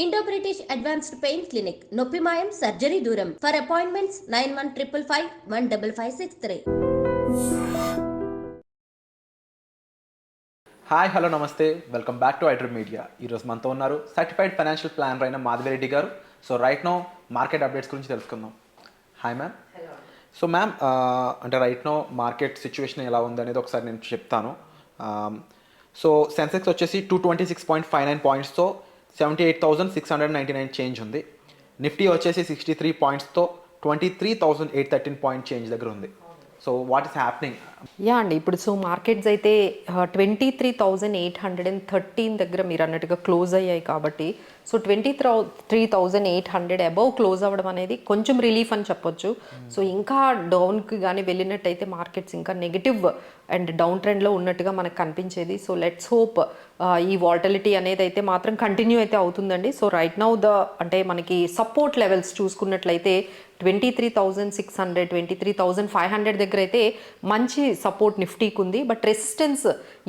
Indo British advanced pain clinic నొప్పి మాయం surgery దూరం ఫర్ అపాయింట్మెంట్స్ 9155515563. హాయ్ హలో నమస్తే, welcome back to iDream media. ఈరోజు మనతో ఉన్నారు సర్టిఫైడ్ ఫైనాన్షియల్ ప్లానర్ అయిన మాధవిరెడ్డి గారు. So right now market updates గురించి తెలుసుకుందాం. Hi ma'am. సో మ్యామ్, అంటే రైట్ నో మార్కెట్ సిచ్యువేషన్ ఎలా ఉంది అనేది ఒకసారి నేను చెప్తాను. సో సెన్సెక్స్ వచ్చేసి 226.59 పాయింట్స్తో 78,699 చేంజ్ ఉంది. నిఫ్టీ వచ్చేసి 63 పాయింట్స్తో 23,813 పాయింట్ చేంజ్ దగ్గర ఉంది. So what is happening? Yeah అండి, ఇప్పుడు సో మార్కెట్స్ అయితే 23,813 దగ్గర మీరు అన్నట్టుగా క్లోజ్ అయ్యాయి కాబట్టి సో 23,800 అబౌవ్ క్లోజ్ అవ్వడం అనేది కొంచెం రిలీఫ్ అని చెప్పొచ్చు. సో ఇంకా డౌన్కి కానీ వెళ్ళినట్టయితే మార్కెట్స్ ఇంకా నెగిటివ్ అండ్ డౌన్ ట్రెండ్లో ఉన్నట్టుగా మనకు కనిపించేది. సో లెట్స్ హోప్ ఈ వాల్టిలిటీ అనేది అయితే మాత్రం కంటిన్యూ అయితే అవుతుందండి. సో రైట్ నౌ అంటే మనకి సపోర్ట్ లెవెల్స్ చూసుకున్నట్లయితే 23,600 23,500 దగ్గర అయితే మంచి సపోర్ట్ నిఫ్టీకి ఉంది. బట్ రెసిస్టెన్స్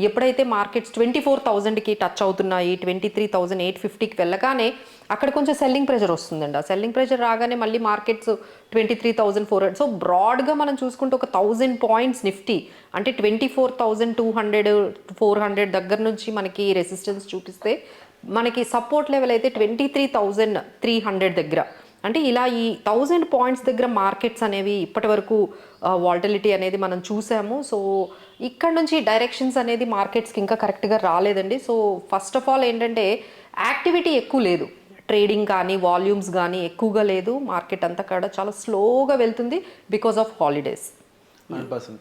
ఎప్పుడైతే మార్కెట్స్ 24,000కి టచ్ అవుతున్నాయి, 23,850కి వెళ్ళగానే అక్కడ కొంచెం సెల్లింగ్ ప్రెషర్ వస్తుందండి. ఆ సెల్లింగ్ ప్రెషర్ రాగానే మళ్ళీ మార్కెట్స్ 23,400. సో బ్రాడ్గా మనం చూసుకుంటే ఒక 1,000 పాయింట్స్ నిఫ్టీ అంటే 24,200 400 దగ్గర నుంచి మనకి రెసిస్టెన్స్ చూపిస్తే మనకి సపోర్ట్ లెవెల్ అయితే 23,300 దగ్గర. అంటే ఇలా ఈ 1,000 పాయింట్స్ దగ్గర మార్కెట్స్ అనేవి ఇప్పటి వరకు వాల్టిలిటీ అనేది మనం చూసాము. సో ఇక్కడ నుంచి డైరెక్షన్స్ అనేది మార్కెట్స్కి ఇంకా కరెక్ట్గా రాలేదండి. సో ఫస్ట్ ఆఫ్ ఆల్ ఏంటంటే యాక్టివిటీ ఎక్కువ లేదు, ట్రేడింగ్ కానీ వాల్యూమ్స్ కానీ ఎక్కువగా లేదు. మార్కెట్ అంతా కూడా చాలా స్లోగా వెళ్తుంది బికాస్ ఆఫ్ హాలిడేస్. 100%.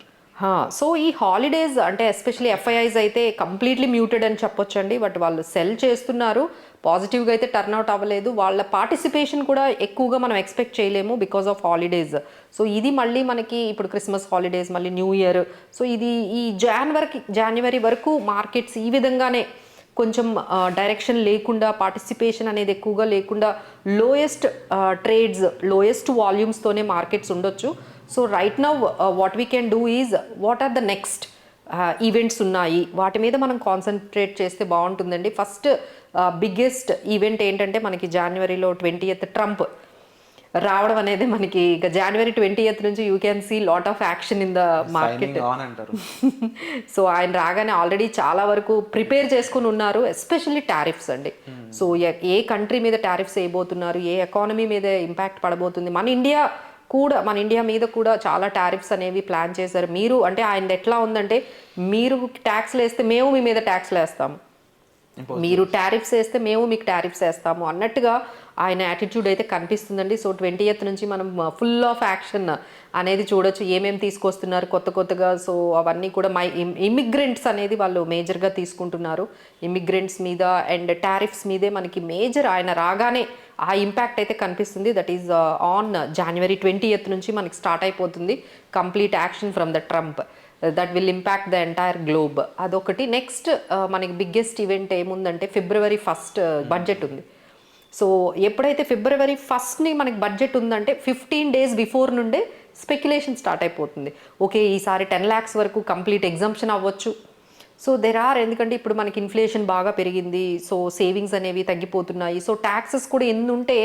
సో ఈ హాలిడేస్ అంటే ఎస్పెషల్లీ ఎఫ్ఐఐస్ అయితే కంప్లీట్లీ మ్యూటెడ్ అని చెప్పొచ్చండి. బట్ వాళ్ళు సెల్ చేస్తున్నారు, పాజిటివ్గా అయితే టర్న్అవుట్ అవ్వలేదు. వాళ్ళ పార్టిసిపేషన్ కూడా ఎక్కువగా మనం ఎక్స్పెక్ట్ చేయలేము బికాస్ ఆఫ్ హాలిడేస్. సో ఇది మళ్ళీ మనకి ఇప్పుడు క్రిస్మస్ హాలిడేస్, మళ్ళీ న్యూ ఇయర్. సో ఇది ఈ జనవరి వరకు మార్కెట్స్ ఈ విధంగానే కొంచెం డైరెక్షన్ లేకుండా, పార్టిసిపేషన్ అనేది ఎక్కువగా లేకుండా, లోయెస్ట్ ట్రేడ్స్, లోయెస్ట్ వాల్యూమ్స్తోనే మార్కెట్స్ ఉండొచ్చు. So right now what we can do is what are the next events ఉన్నాయి, వాటి మీద మనం కాన్సన్ట్రేట్ చేస్తే బాగుంటుందండి. ఫస్ట్ బిగ్గెస్ట్ ఈవెంట్ ఏంటంటే మనకి జనవరిలో 20th ట్రంప్ రావడం అనేది మనకి ఇక జనవరి 20th నుంచి you can see lot of action in the market. So ఆయన రాగానే ఆల్రెడీ చాలా వరకు ప్రిపేర్ చేసుకుని ఉన్నారు, ఎస్పెషల్లీ టారిఫ్స్ అండి. సో ఏ కంట్రీ మీద టారిఫ్స్ వేయబోతున్నారు, ఏ ఎకానమీ మీద ఇంపాక్ట్ పడబోతుంది, మన ఇండియా మీద కూడా చాలా టారిఫ్స్ అనేవి ప్లాన్ చేశారు. మీరు అంటే ఆయన ఎట్లా ఉందంటే, మీరు ట్యాక్స్లు వేస్తే మేము మీ మీద ట్యాక్స్లు వేస్తాము, మీరు టారిఫ్స్ వేస్తే మేము మీకు టారిఫ్స్ వేస్తాము అన్నట్టుగా ఆయన యాటిట్యూడ్ అయితే కనిపిస్తుందండి. సో 20th నుంచి మనం ఫుల్ ఆఫ్ యాక్షన్ అనేది చూడొచ్చు. ఏమేమి తీసుకొస్తున్నారు కొత్తగా. సో అవన్నీ కూడా ఇమిగ్రెంట్స్ అనేది వాళ్ళు మేజర్గా తీసుకుంటున్నారు. ఇమిగ్రెంట్స్ మీద అండ్ టారిఫ్స్ మీదే మనకి మేజర్ ఆయన రాగానే ఆ ఇంపాక్ట్ అయితే కనిపిస్తుంది. That is on January 20th నుంచి మనకి స్టార్ట్ అయిపోతుంది complete action from the Trump. That will impact the entire globe. అదొకటి. నెక్స్ట్ మనకి బిగ్గెస్ట్ ఈవెంట్ ఏముందంటే February 1st బడ్జెట్ ఉంది. సో ఎప్పుడైతే February 1st మనకి బడ్జెట్ ఉందంటే 15 days బిఫోర్ నుండే స్పెక్యులేషన్ స్టార్ట్ అయిపోతుంది. ఓకే, ఈసారి 10 lakhs వరకు కంప్లీట్ ఎగ్జంప్షన్ అవ్వచ్చు. సో ఎందుకంటే ఇప్పుడు మనకి ఇన్ఫ్లేషన్ బాగా పెరిగింది, సో సేవింగ్స్ అనేవి తగ్గిపోతున్నాయి. సో ట్యాక్సెస్ కూడా ఎన్ని ఉంటే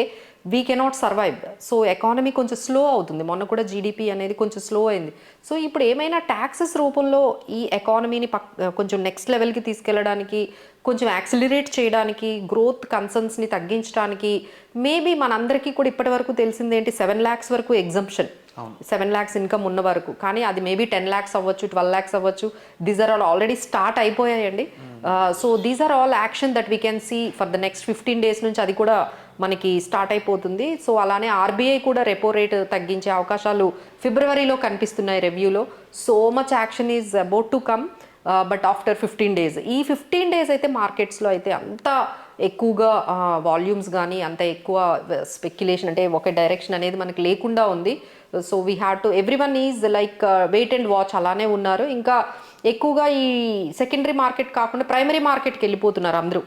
we cannot survive. So economy కొంచెం స్లో అవుతుంది. మొన్న కూడా జీడిపి అనేది కొంచెం స్లో అయింది. సో ఇప్పుడు ఏమైనా ట్యాక్సెస్ రూపంలో ఈ ఎకానమీని కొంచెం నెక్స్ట్ లెవెల్కి తీసుకెళ్ళడానికి, కొంచెం యాక్సిలరేట్ చేయడానికి, గ్రోత్ కన్సర్న్స్ని తగ్గించడానికి, మేబీ మనందరికీ కూడా ఇప్పటి వరకు తెలిసింది ఏంటి, 7 lakhs వరకు ఎగ్జంప్షన్, 7 lakhs ఇన్కమ్ ఉన్న వరకు. కానీ అది మేబీ 10 lakhs అవ్వచ్చు, 12 lakhs అవ్వచ్చు. దీస్ ఆర్ ఆల్రెడీ స్టార్ట్ అయిపోయాయండి. So these are all action that we can see for the next 15 days నుంచి అది కూడా మనకి స్టార్ట్ అయిపోతుంది. సో అలానే ఆర్బీఐ కూడా రెపో రేట్ తగ్గించే అవకాశాలు ఫిబ్రవరిలో కనిపిస్తున్నాయి రివ్యూలో. So much action is about to come but after 15 days. ఈ 15 days అయితే మార్కెట్స్లో అయితే అంత ఎక్కువగా వాల్యూమ్స్ కానీ అంత ఎక్కువ స్పెక్యులేషన్ అంటే ఒక డైరెక్షన్ అనేది మనకి లేకుండా ఉంది. So we have to everyone is like weight and watch అలానే ఉన్నారు. ఇంకా ఎక్కువగా ఈ సెకండరీ మార్కెట్ కాకుండా ప్రైమరీ మార్కెట్కి వెళ్ళిపోతున్నారు అందరూ.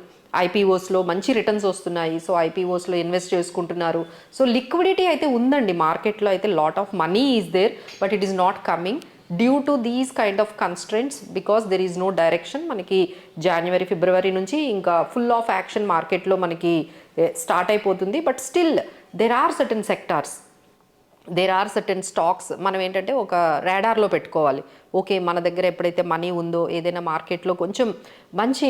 ఐపీఓస్లో మంచి రిటర్న్స్ వస్తున్నాయి. సో ఐపీఓస్లో ఇన్వెస్ట్ చేసుకుంటున్నారు. సో లిక్విడిటీ అయితే ఉందండి మార్కెట్లో, అయితే lot of money is there, but it is not coming due to these kind of constraints because there is no direction. మనకి జనవరి ఫిబ్రవరి నుంచి ఇంకా ఫుల్ ఆఫ్ యాక్షన్ మార్కెట్లో మనకి స్టార్ట్ అయిపోతుంది. But still there are certain stocks మనం ఏంటంటే ఒక రాడార్లో పెట్టుకోవాలి. ఓకే, మన దగ్గర ఎప్పుడైతే మనీ ఉందో, ఏదైనా మార్కెట్లో కొంచెం మంచి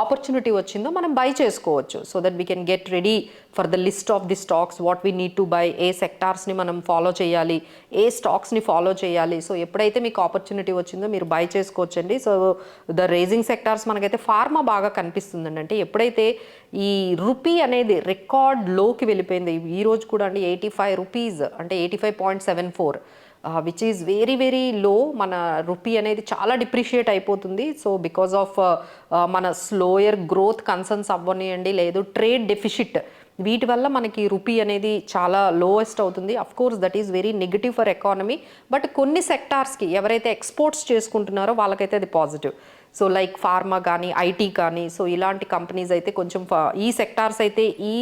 ఆపర్చునిటీ వచ్చిందో మనం బై చేసుకోవచ్చు. So that we can get ready for the list of the stocks what we need to buy, ఏ సెక్టార్స్ని మనం ఫాలో చేయాలి, ఏ స్టాక్స్ని ఫాలో చేయాలి. సో ఎప్పుడైతే మీకు ఆపర్చునిటీ వచ్చిందో మీరు బై చేసుకోవచ్చండి. సో ద రేజింగ్ సెక్టార్స్ మనకైతే ఫార్మా బాగా కనిపిస్తుందండి. అంటే ఎప్పుడైతే ఈ రూపీ అనేది రికార్డ్ లోకి వెళ్ళిపోయింది, ఈ రోజు కూడా అండి 85 రూపీస్, అంటే 85.74, which is very very low. మన రూపీ అనేది చాలా డిప్రిషియేట్ అయిపోతుంది. సో బికాస్ ఆఫ్ మన స్లోయర్ గ్రోత్ కన్సర్న్స్ అవ్వనియండి, లేదు ట్రేడ్ డెఫిసిట్, వీటి వల్ల మనకి రూపీ అనేది చాలా లోయెస్ట్ అవుతుంది. Of course that is very negative for economy. But కొన్ని సెక్టార్స్కి ఎవరైతే ఎక్స్పోర్ట్స్ చేసుకుంటున్నారో వాళ్ళకైతే అది పాజిటివ్. సో లైక్ ఫార్మా కానీ, ఐటీ కానీ, సో ఇలాంటి కంపెనీస్ అయితే కొంచెం ఈ సెక్టార్స్ అయితే ఈ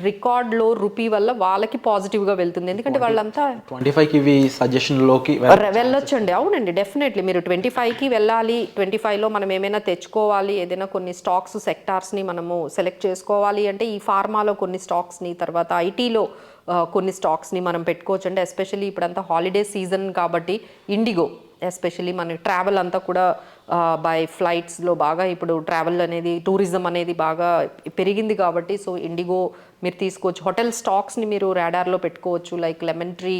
రికార్డ్లో రూపీ వల్ల వాళ్ళకి పాజిటివ్గా వెళ్తుంది. ఎందుకంటే వాళ్ళంతా 25కి ఇవి సజెషన్లోకి వెళ్ళొచ్చండి. అవునండి, డెఫినెట్లీ మీరు 25కి వెళ్ళాలి. 25లో మనం ఏమైనా తెచ్చుకోవాలి, ఏదైనా కొన్ని స్టాక్స్ సెక్టార్స్ని మనము సెలెక్ట్ చేసుకోవాలి అంటే ఈ ఫార్మాలో కొన్ని స్టాక్స్ని, తర్వాత ఐటీలో కొన్ని స్టాక్స్ని మనం పెట్టుకోవచ్చు అండి. ఎస్పెషల్లీ ఇప్పుడంతా హాలిడే సీజన్ కాబట్టి ఇండిగో, ఎస్పెషల్లీ మన ట్రావెల్ అంతా కూడా బై ఫ్లైట్స్లో బాగా ఇప్పుడు ట్రావెల్ అనేది, టూరిజం అనేది బాగా పెరిగింది కాబట్టి సో ఇండిగో మీరు తీసుకోవచ్చు. హోటల్ స్టాక్స్ని మీరు రాడార్లో పెట్టుకోవచ్చు. లైక్ లెమన్ ట్రీ,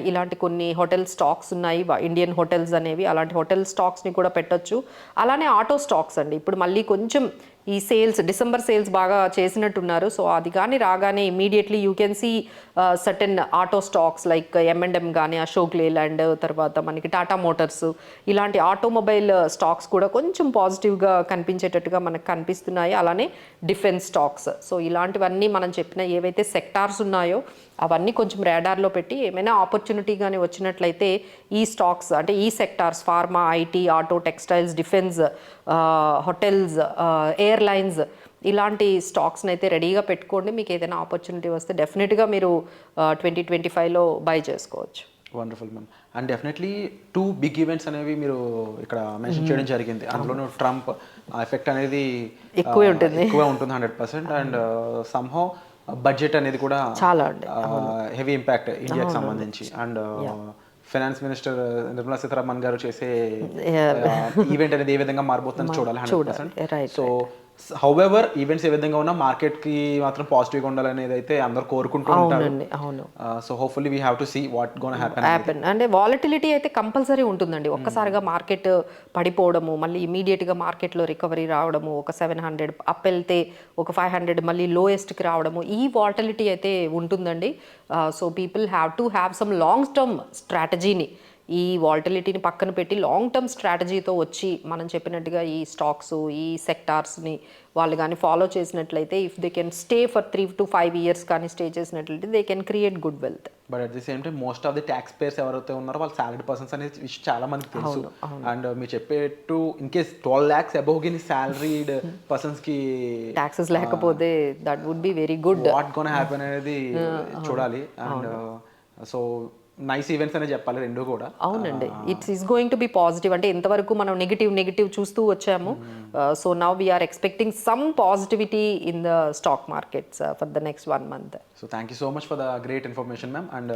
ఇలాంటి కొన్ని హోటల్ స్టాక్స్ ఉన్నాయి, ఇండియన్ హోటల్స్ అనేవి, అలాంటి హోటల్ స్టాక్స్ని కూడా పెట్టొచ్చు. అలానే ఆటో స్టాక్స్ అండి, ఇప్పుడు మళ్ళీ కొంచెం ఈ సేల్స్, డిసెంబర్ సేల్స్ బాగా చేసినట్టున్నారు. సో అది కానీ రాగానే immediately you can see certain auto stocks like M&M కానీ, అశోక్ లేలాండ్, తర్వాత మనకి టాటా మోటార్స్, ఇలాంటి ఆటోమొబైల్ స్టాక్స్ కూడా కొంచెం పాజిటివ్గా కనిపించేటట్టుగా మనకు కనిపిస్తున్నాయి. అలానే డిఫెన్స్ స్టాక్స్. సో ఇలాంటివన్నీ మనం చెప్పిన ఏవైతే సెక్టార్స్ ఉన్నాయో అవన్నీ కొంచెం రాడార్లో పెట్టి ఏమైనా ఆపర్చునిటీ కానీ వచ్చినట్లయితే ఈ స్టాక్స్ అంటే ఈ sectors pharma, IT, auto, textiles, defence, hotels, airlines, ఇలాంటి స్టాక్స్ని అయితే రెడీగా పెట్టుకోండి. మీకు ఏదైనా ఆపర్చునిటీ వస్తే డెఫినెట్గా మీరు 2025లో బై చేసుకోవచ్చు. Wonderful ma'am. And definitely 2 big events అనేవి మీరు ఇక్కడ మెన్షన్ చేయడం జరిగింది. అందులోనూ ట్రంప్ ఎఫెక్ట్ అనేది ఎక్కువ ఉంటుంది 100%. అండ్ సమ్హౌ బడ్జెట్ అనేది కూడా చాలా హెవీ ఇంపాక్ట్ ఇండియాకి సంబంధించి. And finance minister Nirmala Sitharaman గారు చేసే ఈవెంట్ అనేది ఏ విధంగా మారబోతుందని చూడాలి 100%. సో హౌఎవర్ ఈవెంట్స్ ఏ విధంగా ఉన్నా మార్కెట్కి మాత్రం పాజిటివ్గా ఉండాలనేది అయితే అందరూ కోరుకుంటూ ఉంటారు. So hopefully we have to see what gonna happen. అంటే వాలటిలిటీ అయితే కంపల్సరీ ఉంటుందండి. ఒక్కసారిగా మార్కెట్ పడిపోవడము, మళ్ళీ ఇమీడియట్గా మార్కెట్లో రికవరీ రావడము, ఒక 700 అప్ వెళ్తే ఒక 500 మళ్ళీ లోయెస్ట్కి రావడము, ఈ వాలటిలిటీ అయితే ఉంటుందండి. So people have to have some long term స్ట్రాటజీని, ఈ వాలటిలిటీని పక్కన పెట్టి లాంగ్ టర్మ్ స్ట్రాటజీతో వచ్చి మనం చెప్పినట్టుగా ఈ స్టాక్స్, ఈ సెక్టార్స్ని వాళ్ళు కానీ ఫాలో చేసినట్లయితే if they can stay for 3 to 5 years కానీ స్టే చేసినట్లయితే they can create good wealth. But at the same time most of the tax payers ఎవరైతే ఉన్నారో వాళ్ళు సాలరీడ్ పర్సన్స్ అనేది విషయం చాలా మందికి తెలుసు. అండ్ మీరు చెప్పేట్టు ఇన్ కేస్ 12 lakhs అబౌవ్ గిని సాలరీడ్ పర్సన్స్కి ట్యాక్సెస్ లేకపోతే that would be very good. What gonna happen అనేది చూడాలి. అండ్ సో నైస్ ఈవెంట్స్ అనే చెప్పాలి రెండు కూడా. అవునండి, it's is going to be positive. అంటే ఇంతవరకు మనం నెగిటివ్ చూస్తూ వచ్చాము. So now we are expecting some positivity in the stock markets for the next 1 month. So thank you so much for the great information ma'am. And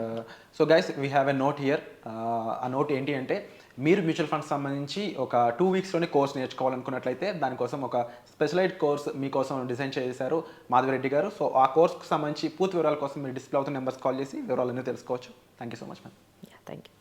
so guys we have a note here. ఆ note ఏంటి అంటే మీరు mutual funds సంబంధించి ఒక 2 weeksలోనే course నేర్చుకోవాలనుకున్నట్లయితే దానికోసం ఒక specialised course మీకోసం design చేశారు మాధవిరెడ్డి గారు. సో ఆ కోర్స్కి సంబంధించి పూర్తి వివరాల కోసం మీరు డిస్ప్లే అవుతున్న నెంబర్స్ కాల్ చేసి వివరాలన్నీ తెలుసుకోవచ్చు. Thank you so much ma'am. Thank you.